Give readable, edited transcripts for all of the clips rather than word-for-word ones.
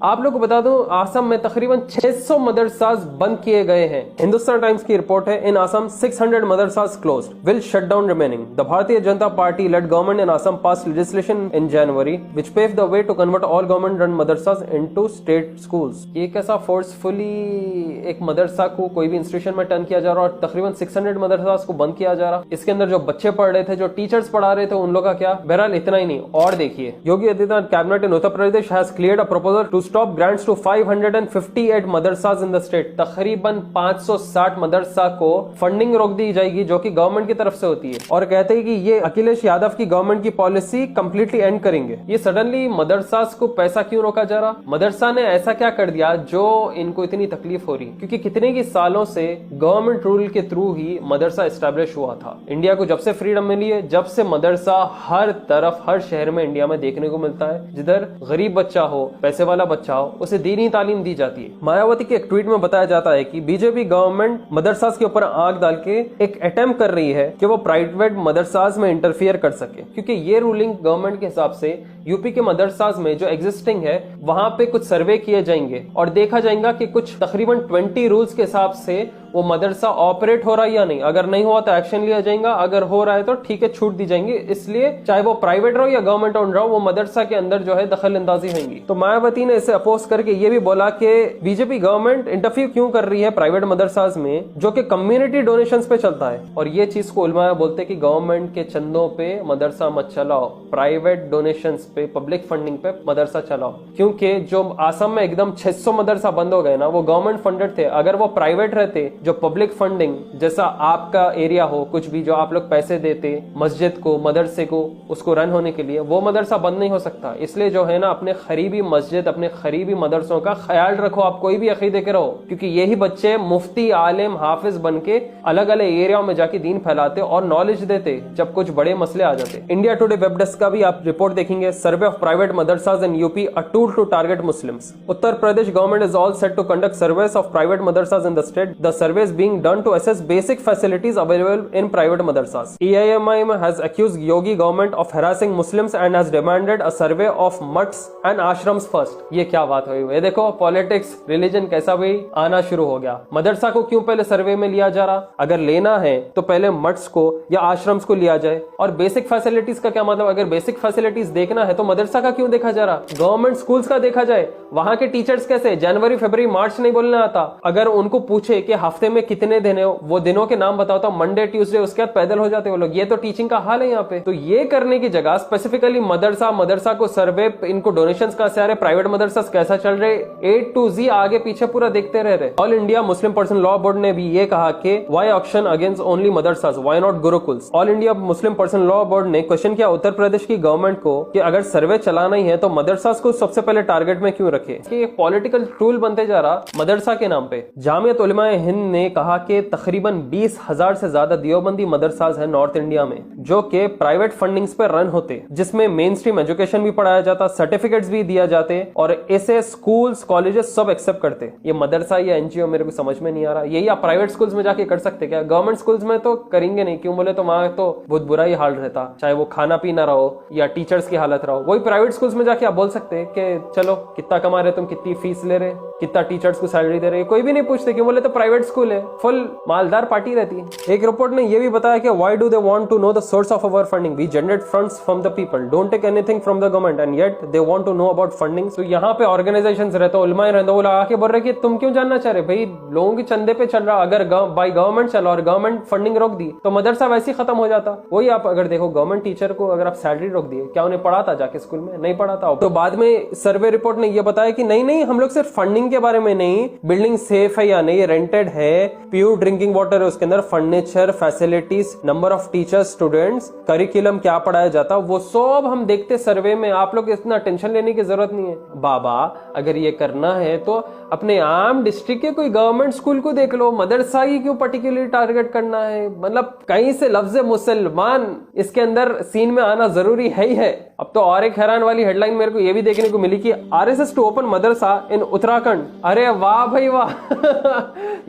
आप लोग को बता दूं, आसम में तकरीबन 600 मदरसास बंद किए गए हैं। हिंदुस्तान टाइम्स की रिपोर्ट है, in Assam 600 madrasas closed, will shut down remaining. The Bharatiya Janata Party led government in Assam pass legislation in January which paved the way to convert all government run madrasas into state schools. ये कैसा फोर्सफुली एक मदरसा को कोई भी institution में turn किया जा रहा और तकरीबन 600 मदरसास को बंद किया जा रहा। इसके अंदर जो बच्चे पढ़ रहे थे, जो टीचर्स पढ़ा रहे थे, उन लोग का क्या? बहरहाल इतना ही नहीं, और देखिए, Yogi Adityanath cabinet in Uttar Pradesh has cleared a proposal to stop grants to 558 madrasas in the state. तकरीबन 560 मदरसा को फंडिंग रोक दी जाएगी जो कि गवर्नमेंट की तरफ से होती है, और कहते हैं कि ये अखिलेश यादव की गवर्नमेंट की पॉलिसी कंप्लीटली एंड करेंगे। ये सडनली मदरसास को पैसा क्यों रोका जा रहा? मदरसा ने ऐसा क्या कर दिया जो इनको इतनी तकलीफ हो रही? क्योंकि कितने की सालों से गवर्नमेंट रूल के थ्रू ही मदरसा एस्टेब्लिश हुआ था। इंडिया को जब से फ्रीडम मिली है, जब से मदरसा हर तरफ, हर शहर में इंडिया में देखने को मिलता है। जिधर गरीब बच्चा हो, पैसे वाला बच्चा हो, उसे दीनी तालीम दी जाती है। मायावती के एक ट्वीट में बताया जाता है कि बीजेपी गवर्नमेंट मदरसास के ऊपर आग डाल के एक अटेम्प्ट कर रही है कि वो प्राइवेट मदरसास में इंटरफियर कर सके, क्योंकि ये रूलिंग गवर्नमेंट के हिसाब से यूपी के मदरसास में जो एग्जिस्टिंग है वहां पे कुछ सर्वे किए जाएंगे और देखा जाएगा कि कुछ तकरीबन 20 रूल्स के हिसाब से वो मदरसा ऑपरेट हो रहा है या नहीं। अगर नहीं हुआ तो एक्शन लिया जाएगा, अगर हो रहा है तो ठीक है, छूट दी जाएंगी। इसलिए चाहे वो प्राइवेट रहो या गवर्नमेंट ओन रहो, वो मदरसा के अंदर जो है दखल अंदाजी होंगी। तो मायावती ने इसे अपोज करके ये भी बोला कि बीजेपी गवर्नमेंट इंटरफियर क्यों कर रही है प्राइवेट मदरसास में, जो कि कम्युनिटी डोनेशंस पे चलता है। और ये चीज को उलमा बोलते कि गवर्नमेंट के चंदों पे मदरसा मत चलाओ, प्राइवेट डोनेशंस पे, पब्लिक फंडिंग पे मदरसा चलाओ। क्योंकि जो आसम में एकदम 600 मदरसा बंद हो गए ना, वो गवर्नमेंट फंडेड थे। अगर वो प्राइवेट रहते, जो पब्लिक फंडिंग, जैसा आपका एरिया हो, कुछ भी जो आप लोग पैसे देते मस्जिद को, मदरसे को, उसको रन होने के लिए, वो मदरसा बंद नहीं हो सकता। इसलिए जो है ना, अपने करीबी मस्जिद, अपने करीबी मदरसों का ख्याल रखो। आप कोई भी अकीदे के रहो, क्योंकि यही बच्चे मुफ्ती, आलिम, हाफिज बन के अलग अलग एरिया में जाके दीन फैलाते और नॉलेज देते जब कुछ बड़े मसले आ जाते। इंडिया टुडे वेब डेस्क का भी आप रिपोर्ट देखेंगे, survey of private madrasas in UP, a tool to target Muslims. Uttar Pradesh government is all set to conduct surveys of private madrasas in the state. The surveys being done to assess basic facilities available in private madrasas. EIMI has accused Yogi government of harassing Muslims and has demanded a survey of mutts and ashrams first. ये क्या बात हुई? ये देखो, politics, religion कैसा भी आना शुरू हो गया। मदरसा को क्यों पहले सर्वे में लिया जा रहा? अगर लेना है तो पहले मट्स को या आश्रम्स को लिया जाए। और बेसिक फैसिलिटीज का क्या मतलब? अगर बेसिक फैसिलिटीज देखना है तो मदरसा का क्यों देखा जा रहा? गवर्नमेंट स्कूल्स का देखा जाए। वहां के टीचर्स कैसे जनवरी, फरवरी, मार्च नहीं बोलना आता। अगर उनको पूछे कि हफ्ते में कितने दिन है, वो दिनों के नाम बताओ तो मंडे, ट्यूसडे, उसके बाद पैदल हो जाते वो लोग। ये तो टीचिंग का हाल है यहाँ पे। तो ये करने की जगह स्पेसिफिकली मदरसा को सर्वे, इनको डोनेशंस कहां से आ रहे, प्राइवेट मदरसा कैसा चल रहे, A to Z आगे पीछे पूरा देखते रह रहे। All India Muslim person law board ने भी ये कहा कि why action against only madrasas, why not gurukuls. All India Muslim person law board ने क्वेश्चन किया उत्तर प्रदेश की गवर्नमेंट को कि अगर सर्वे चलाना ही है तो मदरसास को सबसे पहले टारगेट में क्यों रखे? कि एक पॉलिटिकल टूल बनते जा रहा मदरसा के नाम पे। जामियत उलमा हिंद ने कहा कि तकरीबन 20,000 से ज्यादा देवबंदी मदरसास हैं नॉर्थ इंडिया में, जो कि प्राइवेट फंडिंग्स पे रन होते, जिसमें मेन स्ट्रीम एजुकेशन भी पढ़ाया जाता, सर्टिफिकेट्स भी दिया जाते, और ऐसे स्कूल्स, कॉलेजेस सब एक्सेप्ट करते। ये मदरसा या एनजीओ मेरे को समझ में नहीं आ रहा। यही आप प्राइवेट स्कूल्स में जाके कर सकते क्या? गवर्नमेंट स्कूल्स में तो करेंगे नहीं। क्यों बोले तो वहां तो बहुत बुरा ही हाल रहता, चाहे वो खाना पीना रहो या टीचर्स की हालत रहो। वही प्राइवेट स्कूल्स में जाके आप बोल सकते कि चलो कितना कमा रहे तुम, कितनी फीस ले रहे, कितना टीचर्स को सैलरी दे रहे, कोई भी नहीं पूछते। क्यों बोले तो प्राइवेट स्कूल है, फुल मालदार पार्टी रहती है। एक रिपोर्ट ने यह भी बताया कि why do they want to know the source of our funding, we generate funds from the people, don't take anything from the government and yet they want to know about funding. तो यहाँ पे organisations रहते, उलमाए रहते, वो लगा के बोल रहे कि तुम क्यों जानना चाह रहे भाई, लोगों के चंदे पे चल रहा। अगर बाई गवर्नमेंट चला और गवर्नमेंट फंडिंग रोक दी तो मदरसा वैसे ही खत्म हो जाता। वही आप अगर देखो, गवर्नमेंट टीचर को अगर आप सैलरी रोक दिए, क्या उन्हें पढ़ाता जाके स्कूल में? नहीं पढ़ाता। तो बाद में सर्वे रिपोर्ट ने यह बताया कि नहीं, हम लोग सिर्फ फंडिंग के बारे में नहीं, बिल्डिंग सेफ है या नहीं, रेंटेड है, प्योर ड्रिंकिंग वाटर है उसके अंदर, furniture, facilities, number of teachers, students, curriculum क्या पढ़ाया जाता, वो सब हम देखते सर्वे में। आप लोग इतना टेंशन लेने की जरूरत नहीं है बाबा। अगर ये करना है तो अपने आम डिस्ट्रिक्ट के कोई गवर्नमेंट स्कूल को देख लो, मदरसा ही क्यों पर्टिकुलरली टारगेट करना है? मतलब कहीं से लफ्ज मुसलमान इसके अंदर सीन में आना जरूरी है ही है। अब तो और एक हैरान वाली हेडलाइन मेरे को ये भी देखने को मिली कि आरएसएस टू ओपन मदरसा इन उत्तराखंड। अरे वाह भाई वाह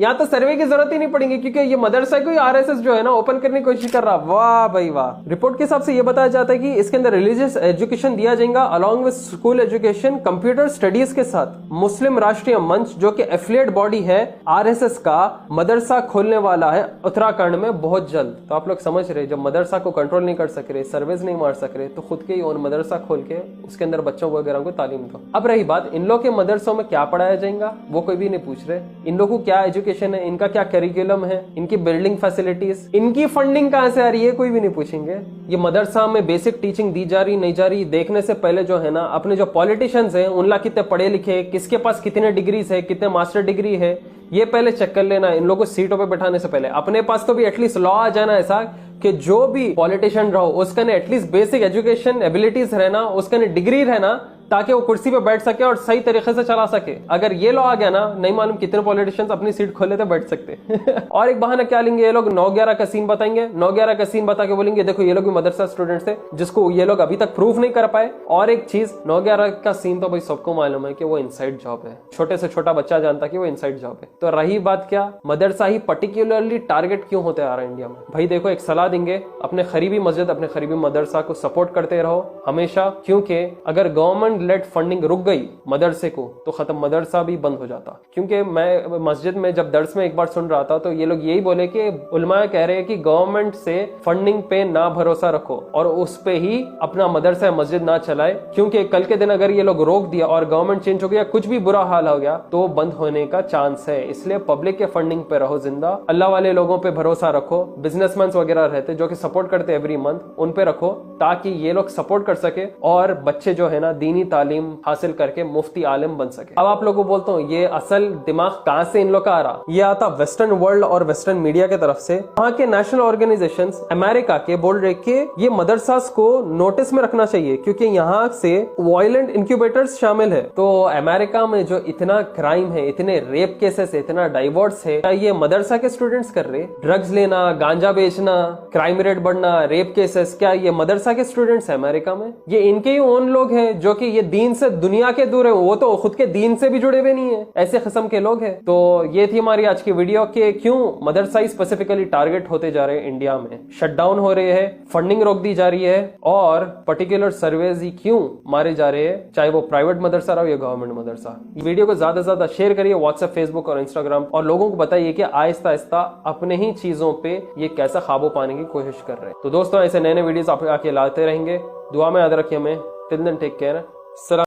यहाँ तो सर्वे की जरूरत ही नहीं पड़ेगी क्योंकि ये मदरसा को ही आरएसएस जो है ना ओपन करने की कोशिश कर रहा। वाह भाई वाह। रिपोर्ट के हिसाब से ये बताया जाता है कि इसके अंदर रिलीजियस एजुकेशन दिया जाएगा along with school education, computer studies के साथ। मुस्लिम राष्ट्रीय मंच जो कि एफिलिएट बॉडी है आरएसएस का, मदरसा खोलने वाला है उत्तराखंड में बहुत जल्द। तो आप लोग समझ रहे, जब मदरसा को कंट्रोल नहीं कर सक रहे, सर्वेज नहीं मार सक रहे, तो खुद के ही ओन मदरसा खोल के उसके अंदर बच्चों वगैरह को तालीम दो। अब रही बात इन लोग के मदरसों में क्या पढ़ाया जाएगा, वो कोई भी नहीं पूछ रहे। इन लोगों को क्या एजुकेशन है, इनका क्या करिकुलम है, इनकी बिल्डिंग फैसिलिटीज, इनकी फंडिंग कहां से आ रही है, कोई भी नहीं पूछेंगे। ये मदरसा में बेसिक टीचिंग दी जा रही नहीं जा रही देखने से पहले जो है ना, अपने जो पॉलिटिशियंस हैं उनला कितने पढ़े लिखे, किसके पास कितने डिग्रीज है, कितने मास्टर डिग्री है, ये पहले चेक कर लेना। इन लोगों को सीटों पे बैठाने से पहले अपने पास तो भी एटलीस्ट लॉ आ जाना ऐसा कि जो भी पॉलिटिशियन रहो उसका ने एटलीस्ट बेसिक एजुकेशन एबिलिटीज रहना, उसका ने डिग्री रहना, ताकि वो कुर्सी पे बैठ सके और सही तरीके से चला सके। अगर ये लॉ आ गया ना, नहीं मालूम कितने पॉलिटिशियंस अपनी सीट खोले तो बैठ सकते और एक बहाना क्या लेंगे ये लोग, 9/11 का सीन बताएंगे। 9/11 का सीन बता के बोलेंगे देखो ये लोग भी मदरसा स्टूडेंट्स थे, जिसको ये लोग अभी तक प्रूफ नहीं कर पाए। और एक चीज, 9/11 का सीन तो भाई सबको मालूम है कि वो इनसाइड जॉब है, छोटे से छोटा बच्चा जानता कि वो इनसाइड जॉब है। तो रही बात क्या, मदरसा ही पर्टिकुलरली टारगेट क्यों होते आ रहा है इंडिया में? भाई देखो, एक सलाह देंगे, अपने करीबी मस्जिद, अपने करीबी मदरसा को सपोर्ट करते रहो हमेशा, क्योंकि अगर गवर्नमेंट लेट फंडिंग रुक गई मदरसे को तो खत्म, मदरसा भी बंद हो जाता। क्योंकि मैं मस्जिद में जब दर्स में एक बार सुन रहा था तो ये लोग यही बोले कि उलमा कह रहे हैं कि गवर्नमेंट से फंडिंग पे ना भरोसा रखो और उस पे ही अपना मदरसा मस्जिद ना चलाए, क्योंकि कल के दिन अगर ये लोग रोक दिया और गवर्नमेंट चेंज हो गया, कुछ भी बुरा हाल हो गया तो बंद होने का चांस है। इसलिए पब्लिक के फंडिंग पे रहो जिंदा, अल्लाह वाले लोगों पे भरोसा रखो, बिजनेसमैन वगैरह रहते जो कि सपोर्ट करते एवरी मंथ, उन पे रखो ताकि ये लोग सपोर्ट कर सके और बच्चे जो है ना दीनी तालीम हासिल करके मुफ्ती आलिम बन सके। अब आप लोगों को बोलता हूँ, ये असल दिमाग कहां से इन लोग का आ रहा, ये आता वेस्टर्न वर्ल्ड और वेस्टर्न मीडिया के तरफ से। वहां के नेशनल ऑर्गेनाइजेशंस अमेरिका के बोल रहे कि ये मदरसास को नोटिस में रखना चाहिए क्योंकि यहाँ से वायलेंट इंक्यूबेटर्स शामिल है। तो अमेरिका में जो इतना क्राइम है, इतने रेप केसेस है, इतना डाइवोर्स है, क्या ये मदरसा के स्टूडेंट्स कर रहे? ड्रग्स लेना, गांजा बेचना, क्राइम रेट बढ़ना, रेप केसेस, क्या ये मदरसा के स्टूडेंट्स है अमेरिका में? ये इनके ही ओन लोग हैं जो कि ये दीन से दुनिया के दूर है, वो तो खुद के दीन से भी जुड़े हुए नहीं है, ऐसे किस्म के लोग हैं। तो ये थी हमारी आज की वीडियो कि क्यों मदरसा स्पेसिफिकली टारगेट होते जा रहे हैं इंडिया में, शटडाउन हो रहे हैं, फंडिंग रोक दी जा रही है और पर्टिकुलर सर्वेज ही क्यों मारे जा रहे हैं, चाहे वो प्राइवेट मदरसा रहो या गवर्नमेंट मदरसा। वीडियो को ज्यादा से ज्यादा शेयर करिए व्हाट्सएप, फेसबुक और इंस्टाग्राम, और लोगों को बताइए कि आहिस्ता आहिस्ता अपने ही चीजों पे ये कैसा काबू पाने की कोशिश कर रहे हैं। तो दोस्तों, ऐसे नए नए वीडियोस आप आके लाते रहेंगे। दुआ में याद रखिए हमें। Till then take care. सलाम।